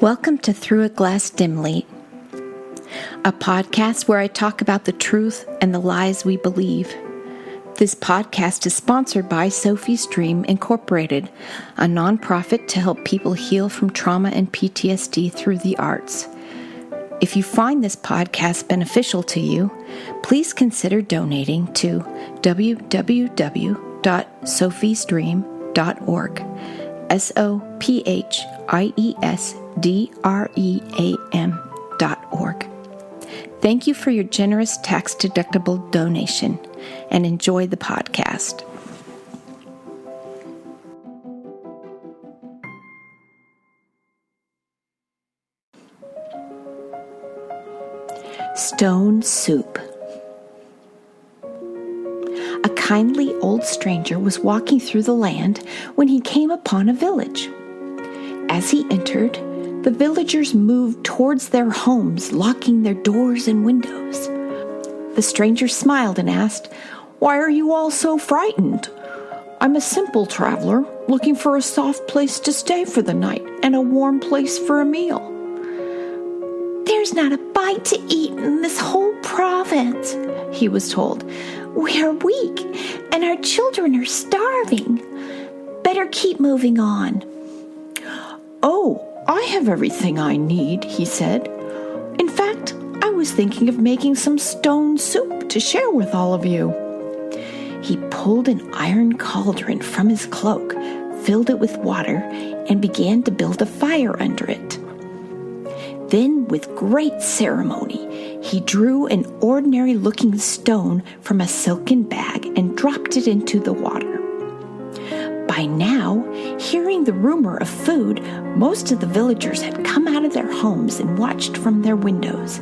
Welcome to Through a Glass Dimly, a podcast where I talk about the truth and the lies we believe. This podcast is sponsored by Sophie's Dream Incorporated, a nonprofit to help people heal from trauma and PTSD through the arts. If you find this podcast beneficial to you, please consider donating to www.sophiesdream.org. SOPHIESDREAM.org. Thank you for your generous tax-deductible donation and enjoy the podcast. Stone Soup. A kindly old stranger was walking through the land when he came upon a village. As he entered, the villagers moved towards their homes, locking their doors and windows. The stranger smiled and asked, "Why are you all so frightened? I'm a simple traveler looking for a soft place to stay for the night and a warm place for a meal." "There's not a bite to eat in this whole province," he was told. "We are weak and our children are starving. Better keep moving on." "Oh, I have everything I need," he said. "In fact, I was thinking of making some stone soup to share with all of you." He pulled an iron cauldron from his cloak, filled it with water, and began to build a fire under it. Then, with great ceremony, he drew an ordinary-looking stone from a silken bag and dropped it into the water. By now, hearing the rumor of food, most of the villagers had come out of their homes and watched from their windows.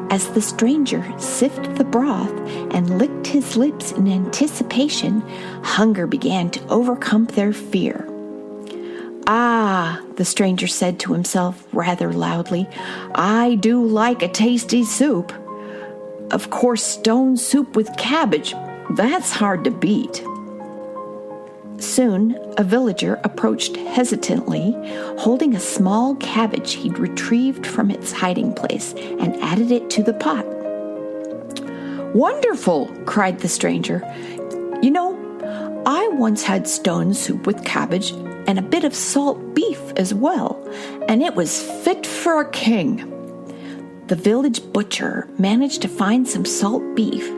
As the stranger sifted the broth and licked his lips in anticipation, hunger began to overcome their fear. "Ah," the stranger said to himself rather loudly, "I do like a tasty soup. Of course, stone soup with cabbage, that's hard to beat." Soon, a villager approached hesitantly, holding a small cabbage he'd retrieved from its hiding place, and added it to the pot. "Wonderful!" cried the stranger. "You know, I once had stone soup with cabbage and a bit of salt beef as well, and it was fit for a king." The village butcher managed to find some salt beef,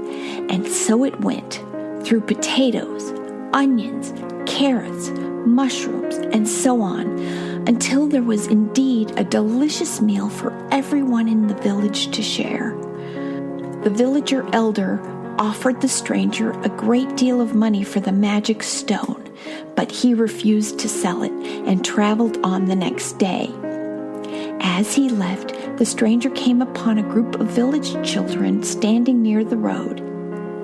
and so it went, through potatoes, onions, carrots, mushrooms, and so on, until there was indeed a delicious meal for everyone in the village to share. The villager elder offered the stranger a great deal of money for the magic stone, but he refused to sell it and traveled on the next day. As he left, the stranger came upon a group of village children standing near the road.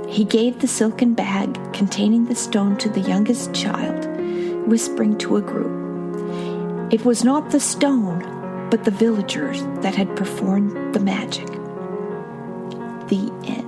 He gave the silken bag containing the stone to the youngest child, whispering to a group. It was not the stone, but the villagers that had performed the magic. The end.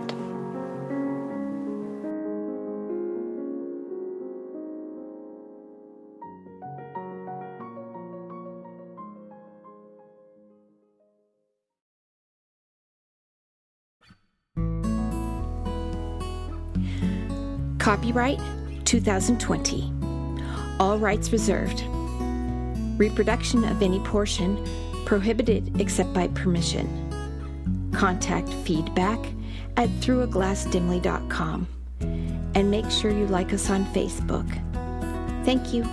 Copyright 2020. All rights reserved. Reproduction of any portion prohibited except by permission. Contact feedback@throughaglassdimly.com and make sure you like us on Facebook. Thank you.